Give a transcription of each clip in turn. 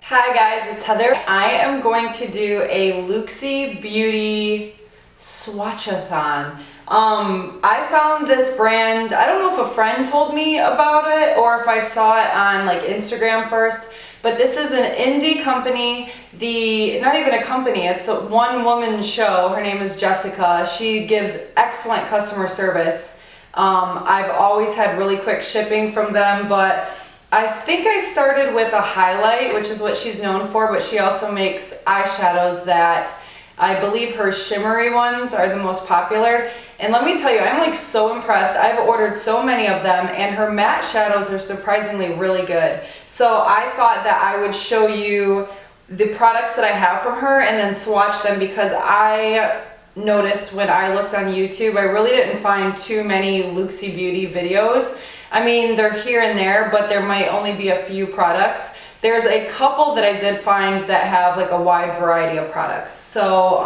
Hi guys, it's Heather. I am going to do a Looxi Beauty Swatchathon. I found this brand, I don't know if a friend told me about it or if I saw it on like Instagram first, but this is an indie company, not even a company, it's a one-woman show. Her name is Jessica. She gives excellent customer service. I've always had really quick shipping from them, but I think I started with a highlight, which is what she's known for, but she also makes eyeshadows that I believe her shimmery ones are the most popular. And let me tell you, I'm like so impressed. I've ordered so many of them and her matte shadows are surprisingly really good. So I thought that I would show you the products that I have from her and then swatch them, because I noticed when I looked on YouTube, I really didn't find too many Looxi Beauty videos. I mean, they're here and there, but there might only be a few products. There's a couple that I did find that have like a wide variety of products. So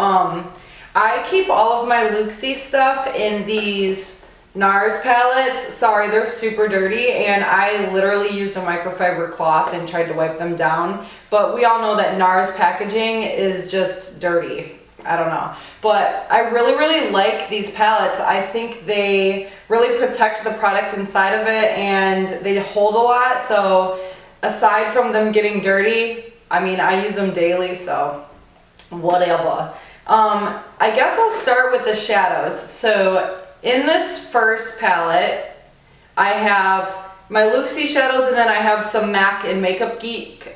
I keep all of my Looxi stuff in these NARS palettes. Sorry, they're super dirty and I literally used a microfiber cloth and tried to wipe them down. But we all know that NARS packaging is just dirty. I don't know, but I really like these palettes. I think they really protect the product inside of it and they hold a lot. So aside from them getting dirty, I mean, I use them daily, so whatever. I guess I'll start with the shadows. So in this first palette, I have my Looxi shadows and then I have some MAC and Makeup Geek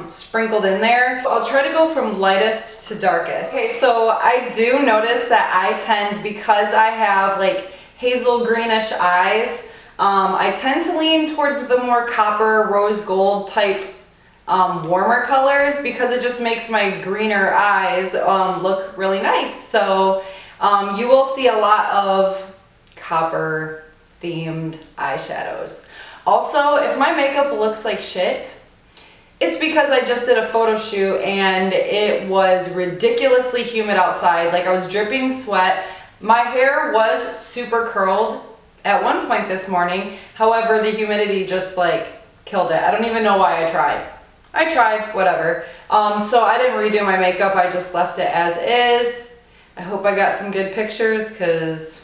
sprinkled in there. I'll try to go from lightest to darkest. Okay, so I do notice that I tend, because I have like hazel greenish eyes, I tend to lean towards the more copper, rose gold type warmer colors, because it just makes my greener eyes look really nice. So you will see a lot of copper themed eyeshadows. Also, if my makeup looks like shit, it's because I just did a photo shoot and it was ridiculously humid outside. Like I was dripping sweat. My hair was super curled at one point this morning. However, the humidity just like killed it. I don't even know why I tried. I tried, whatever. So I didn't redo my makeup. I just left it as is. I hope I got some good pictures because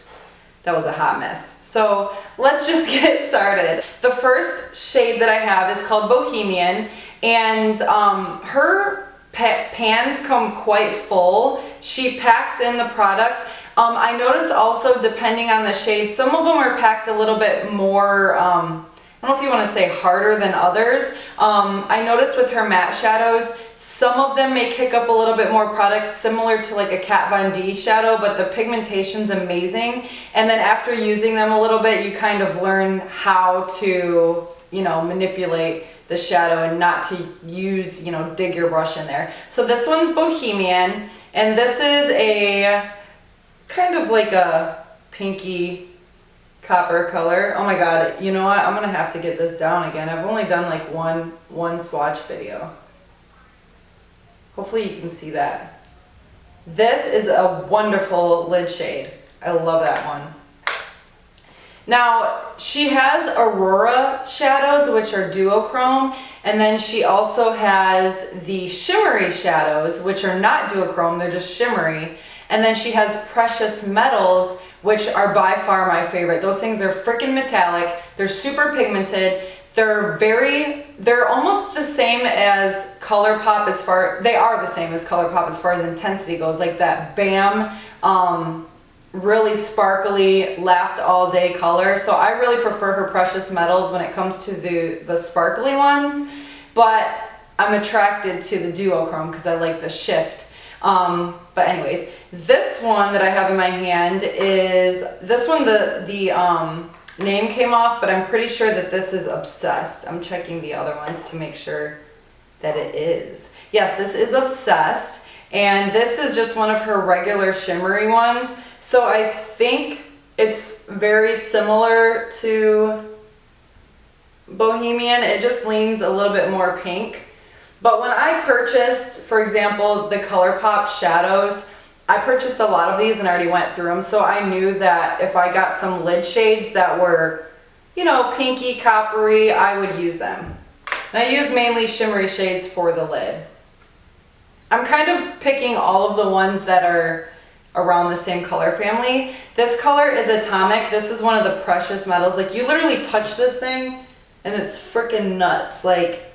that was a hot mess. So let's just get started. The first shade that I have is called Bohemian, and her pans come quite full. She packs in the product. I noticed also, depending on the shade, some of them are packed a little bit more, I don't know if you want to say harder than others. I noticed with her matte shadows, some of them may kick up a little bit more product, similar to like a Kat Von D shadow, but the pigmentation's amazing. And then after using them a little bit, you kind of learn how to, you know, manipulate the shadow and not to use, you know, dig your brush in there. So this one's Bohemian, and this is a kind of like a pinky copper color. Oh my god, you know what? I'm gonna have to get this down again. I've only done like one swatch video. Hopefully you can see that. This is a wonderful lid shade. I love that one. Now, she has Aurora shadows, which are duochrome, and then she also has the shimmery shadows, which are not duochrome, they're just shimmery. And then she has Precious Metals, which are by far my favorite. Those things are freaking metallic, they're super pigmented, they're almost the same as ColourPop they are the same as ColourPop as far as intensity goes, like that BAM, really sparkly, last all day color. So I really prefer her Precious Metals when it comes to the sparkly ones, but I'm attracted to the duochrome because I like the shift. But anyways, this one that I have in my hand is, this one the name came off, but I'm pretty sure that this is Obsessed. I'm checking the other ones to make sure that it is. Yes, this is Obsessed, and this is just one of her regular shimmery ones. So I think it's very similar to Bohemian. It just leans a little bit more pink. But when I purchased, for example, the ColourPop shadows, I purchased a lot of these and already went through them, so I knew that if I got some lid shades that were, you know, pinky, coppery, I would use them. And I use mainly shimmery shades for the lid. I'm kind of picking all of the ones that are around the same color family. This color is Atomic. This is one of the precious metals. Like, you literally touch this thing and it's freaking nuts. Like,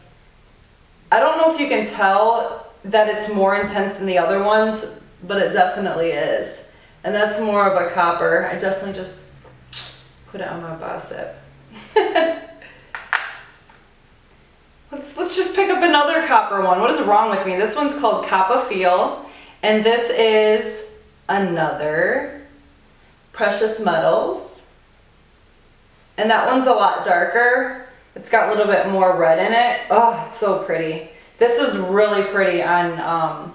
I don't know if you can tell that it's more intense than the other ones, but it definitely is. And that's more of a copper. I definitely just put it on my bicep. Let's just pick up another copper one. What is wrong with me? This one's called Coppa Feel, and this is another precious metals. And that one's a lot darker. It's got a little bit more red in it. Oh, it's so pretty. This is really pretty on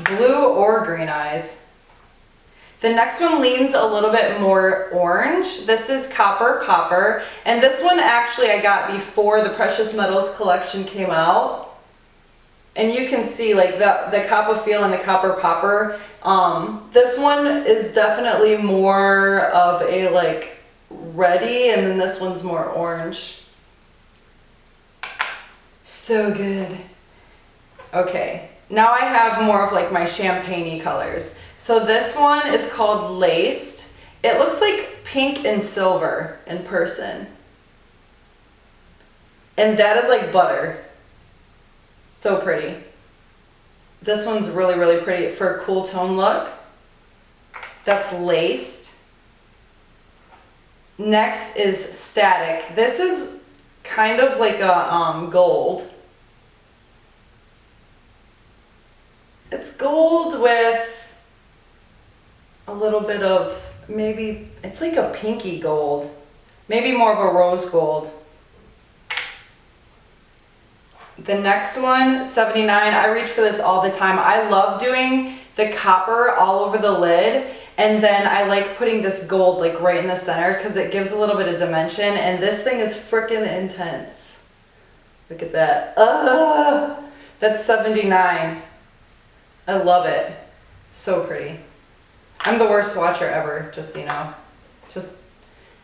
blue or green eyes. The next one leans a little bit more orange. This is Copper Popper, and this one actually I got before the Precious Metals collection came out. And you can see like the Coppa Feel and the Copper Popper. This one is definitely more of a like reddy, and then this one's more orange. So good. Okay, now I have more of like my champagne-y colors. So this one is called Laced. It looks like pink and silver in person. And that is like butter. So pretty. This one's really, really pretty for a cool tone look. That's Laced. Next is Static. This is kind of like a gold. It's gold with a little bit of, maybe, it's like a pinky gold. Maybe more of a rose gold. The next one, 79, I reach for this all the time. I love doing the copper all over the lid, and then I like putting this gold like right in the center because it gives a little bit of dimension, and this thing is freaking intense. Look at that. That's 79. I love it. So pretty. I'm the worst swatcher ever, just so you know. Just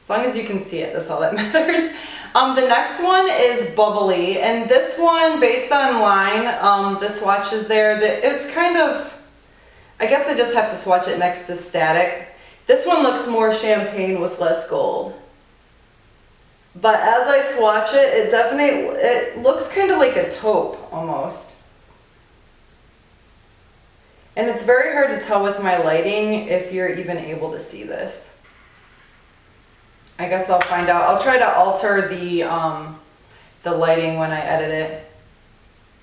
as long as you can see it, that's all that matters. The next one is Bubbly, and this one, based on line, the swatches there, it's kind of, I guess I just have to swatch it next to Static. This one looks more champagne with less gold. But as I swatch it, it looks kind of like a taupe almost. And it's very hard to tell with my lighting if you're even able to see this. I guess I'll find out. I'll try to alter the lighting when I edit it,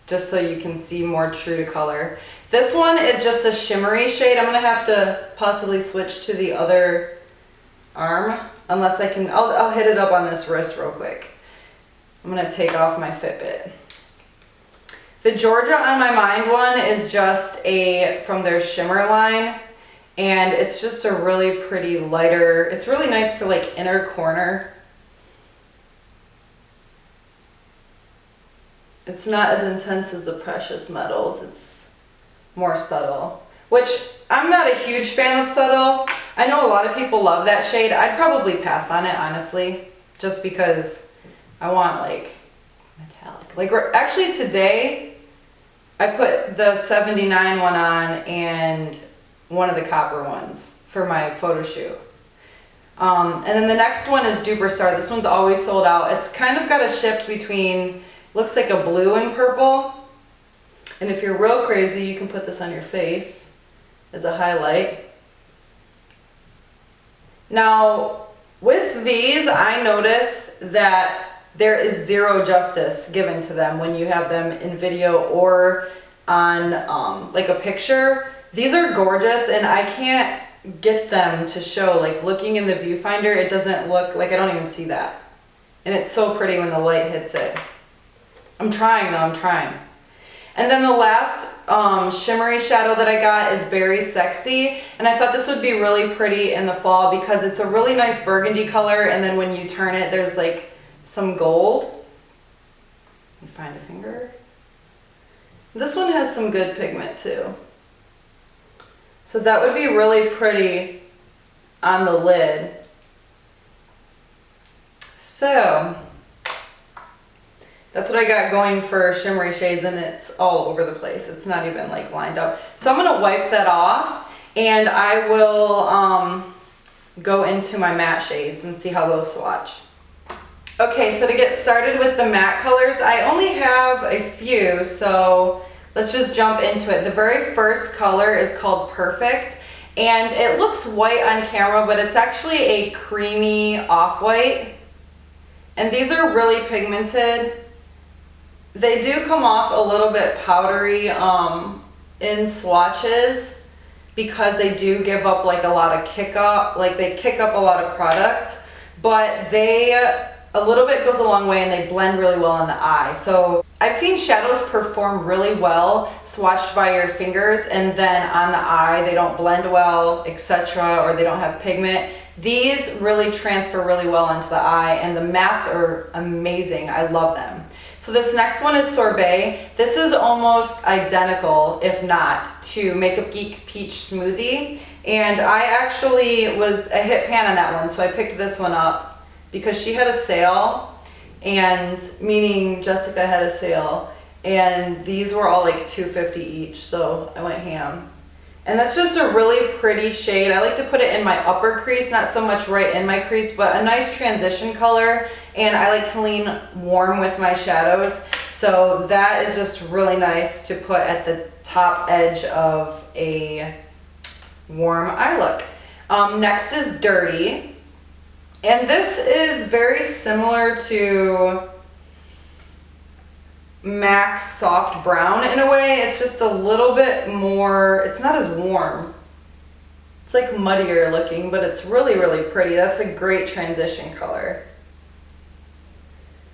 just so you can see more true to color. This one is just a shimmery shade. I'm gonna have to possibly switch to the other arm, unless I can, I'll hit it up on this wrist real quick. I'm gonna take off my Fitbit. The Georgia on My Mind one is just from their Shimmer line, and it's just a really pretty lighter, it's really nice for like inner corner. It's not as intense as the Precious Metals, it's more subtle, which I'm not a huge fan of subtle. I know a lot of people love that shade. I'd probably pass on it, honestly, just because I want like metallic. Like actually today, I put the 79 one on and one of the copper ones for my photo shoot. And then the next one is Duper Star. This one's always sold out. It's kind of got a shift between, looks like a blue and purple. And if you're real crazy, you can put this on your face as a highlight. Now, with these, I notice that there is zero justice given to them when you have them in video or on like a picture. These are gorgeous, and I can't get them to show. Like looking in the viewfinder, it doesn't look like, I don't even see that. And it's so pretty when the light hits it. I'm trying though, I'm trying. And then the last shimmery shadow that I got is Berry Sexy, and I thought this would be really pretty in the fall because it's a really nice burgundy color, and then when you turn it, there's like some gold. Let me find a finger. This one has some good pigment too. So that would be really pretty on the lid. So that's what I got going for shimmery shades, and it's all over the place. It's not even like lined up. So I'm gonna wipe that off, and I will go into my matte shades and see how those swatch. Okay, so to get started with the matte colors, I only have a few, so let's just jump into it. The very first color is called Perfect, and it looks white on camera, but it's actually a creamy off-white. And these are really pigmented. They do come off a little bit powdery in swatches because they do give up like a lot of kick up, like they kick up a lot of product, but a little bit goes a long way and they blend really well in the eye. So I've seen shadows perform really well swatched by your fingers, and then on the eye they don't blend well, etc., or they don't have pigment. These really transfer really well into the eye, and the mattes are amazing. I love them. So this next one is Sorbet. This is almost identical, if not, to Makeup Geek Peach Smoothie. And I actually was a hit pan on that one, so I picked this one up because she had a sale, and meaning Jessica had a sale, and these were all like $2.50 each, so I went ham. And that's just a really pretty shade. I like to put it in my upper crease, not so much right in my crease, but a nice transition color. And I like to lean warm with my shadows. So that is just really nice to put at the top edge of a warm eye look. Next is Dirty. And this is very similar to MAC Soft Brown in a way. It's just a little bit more, it's not as warm. It's like muddier looking, but it's really, really pretty. That's a great transition color.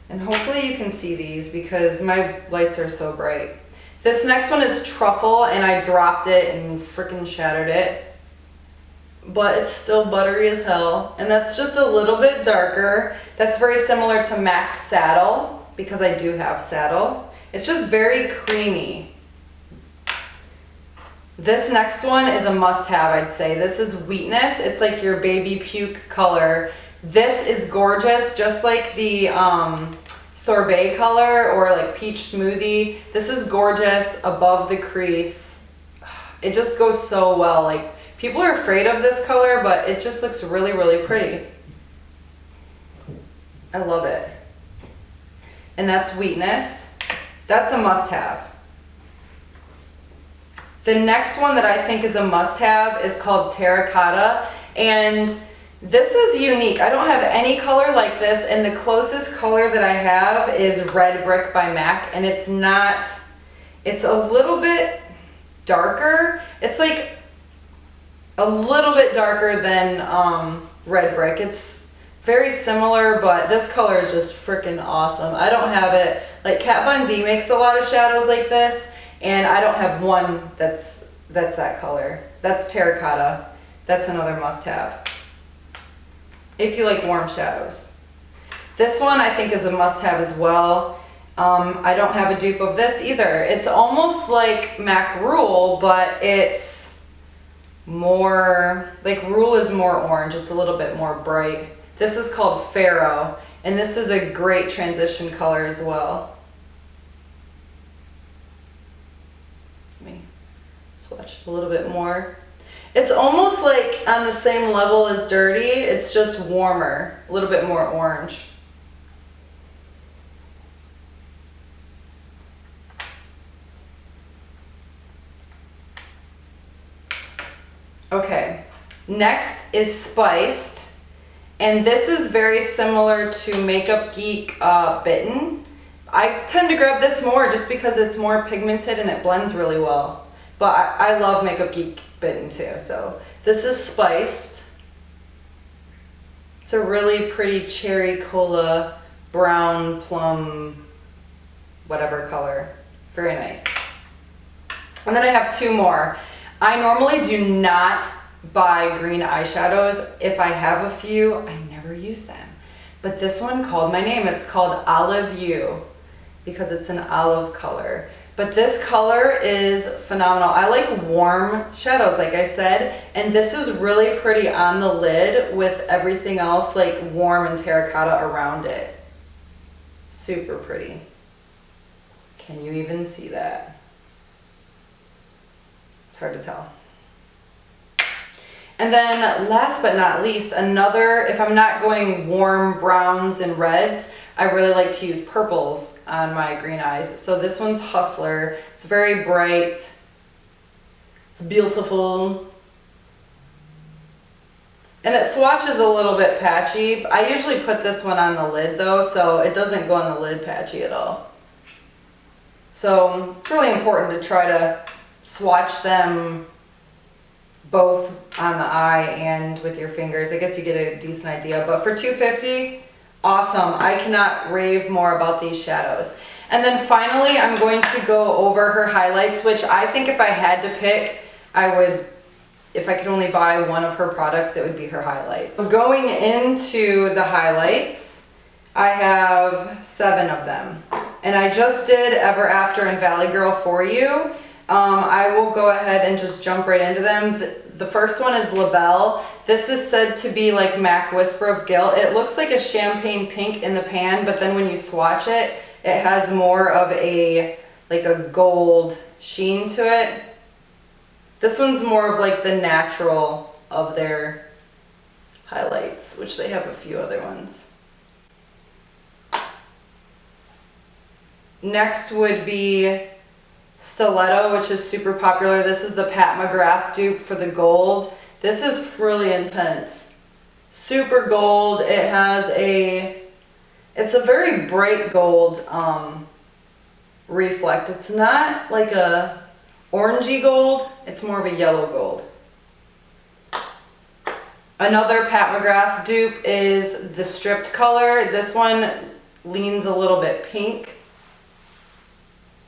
And hopefully you can see these because my lights are so bright. This next one is Truffle, and I dropped it and freaking shattered it. But it's still buttery as hell. And that's just a little bit darker. That's very similar to MAC Saddle, because I do have Saddle. It's just very creamy. This next one is a must-have, I'd say. This is Weakness. It's like your baby puke color. This is gorgeous, just like the Sorbet color or like Peach Smoothie. This is gorgeous above the crease. It just goes so well. Like, people are afraid of this color, but it just looks really, really pretty. I love it. And that's Weakness. That's a must-have. The next one that I think is a must-have is called Terracotta, and this is unique. I don't have any color like this, and the closest color that I have is Red Brick by MAC, and it's not, it's a little bit darker. It's like a little bit darker than Red Brick. It's very similar, but this color is just freaking awesome. I don't have it. Like, Kat Von D makes a lot of shadows like this, and I don't have one that's that color. That's Terracotta. That's another must-have if you like warm shadows. This one I think is a must-have as well. I don't have a dupe of this either. It's almost like MAC Rule, but it's more, like Rule is more orange. It's a little bit more bright. This is called Pharaoh, and this is a great transition color as well. Let me swatch a little bit more. It's almost like on the same level as Dirty. It's just warmer, a little bit more orange. Okay, next is Spiced, and this is very similar to Makeup Geek Bitten. I tend to grab this more just because it's more pigmented and it blends really well. But I love Makeup Geek Bitten too, so this is Spiced. It's a really pretty cherry cola, brown, plum, whatever color. Very nice. And then I have two more. I normally do not buy green eyeshadows. If I have a few, I never use them. But this one called my name. It's called Olive You because it's an olive color. But this color is phenomenal. I like warm shadows, like I said, and this is really pretty on the lid with everything else like warm and terracotta around it. Super pretty. Can you even see that? It's hard to tell. And then last but not least, another, if I'm not going warm browns and reds, I really like to use purples on my green eyes. So this one's Hustler. It's very bright. It's beautiful. And it swatches a little bit patchy. I usually put this one on the lid though, so it doesn't go on the lid patchy at all. So it's really important to try to swatch them both on the eye and with your fingers. I guess you get a decent idea, but for $2.50, awesome. I cannot rave more about these shadows. And then finally, I'm going to go over her highlights, which I think if I had to pick, I would, if I could only buy one of her products, it would be her highlights. So going into the highlights, I have 7 of them. And I just did Ever After and Valley Girl for you. I will go ahead and just jump right into them. The first one is LaBelle. This is said to be like MAC Whisper of Guilt. It looks like a champagne pink in the pan, but then when you swatch it, it has more of a, like a gold sheen to it. This one's more of like the natural of their highlights, which they have a few other ones. Next would be Stiletto, which is super popular. This is the Pat McGrath dupe for the gold. This is really intense. Super gold. It has it's a very bright gold reflect. It's not like a orangey gold. It's more of a yellow gold. Another Pat McGrath dupe is the Stripped color. This one leans a little bit pink.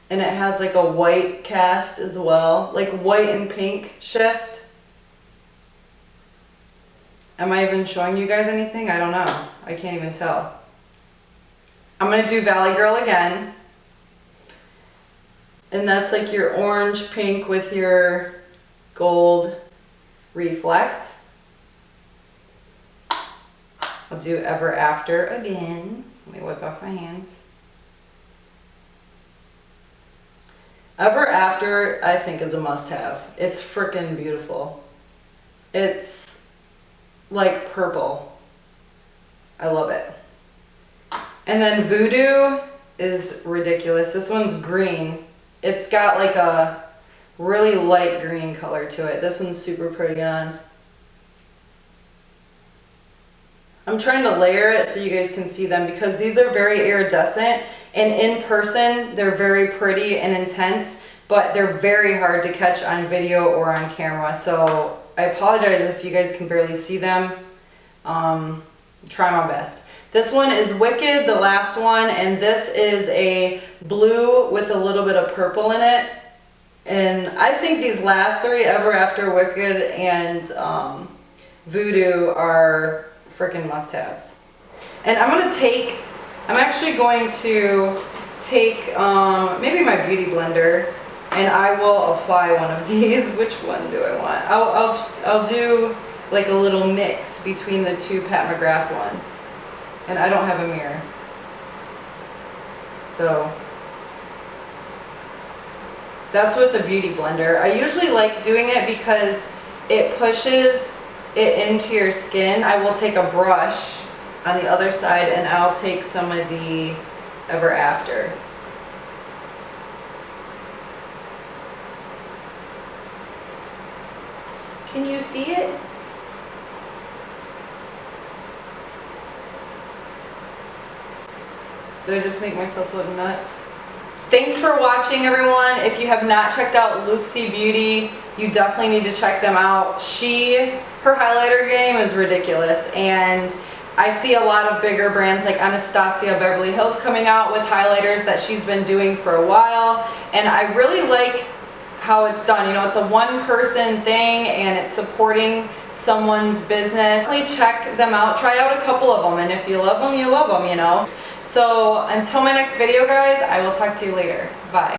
And it has like a white cast as well, like white and pink shift. Am I even showing you guys anything? I don't know. I can't even tell. I'm gonna do Valley Girl again. And that's like your orange pink with your gold reflect. I'll do Ever After again. Let me wipe off my hands. Ever After, I think, is a must-have. It's freaking beautiful. It's like purple. I love it. And then Voodoo is ridiculous. This one's green. It's got like a really light green color to it. This one's super pretty on. I'm trying to layer it so you guys can see them because these are very iridescent. And in person, they're very pretty and intense, but they're very hard to catch on video or on camera. So I apologize if you guys can barely see them. Try my best. This one is Wicked, the last one, and this is a blue with a little bit of purple in it. And I think these last 3, Ever After, Wicked, and Voodoo, are freaking must-haves. And I'm actually going to take maybe my beauty blender, and I will apply one of these. Which one do I want? I'll do like a little mix between the 2 Pat McGrath ones, and I don't have a mirror, so that's with the beauty blender. I usually like doing it because it pushes it into your skin. I will take a brush on the other side and I'll take some of the Ever After. Can you see it? Did I just make myself look nuts? Thanks for watching, everyone. If you have not checked out Looxi Beauty, you definitely need to check them out. Her highlighter game is ridiculous, and I see a lot of bigger brands like Anastasia Beverly Hills coming out with highlighters that she's been doing for a while, and I really like how it's done. You know, it's a one-person thing and it's supporting someone's business. Definitely check them out. Try out a couple of them, and if you love them, you love them, you know. So until my next video, guys, I will talk to you later. Bye.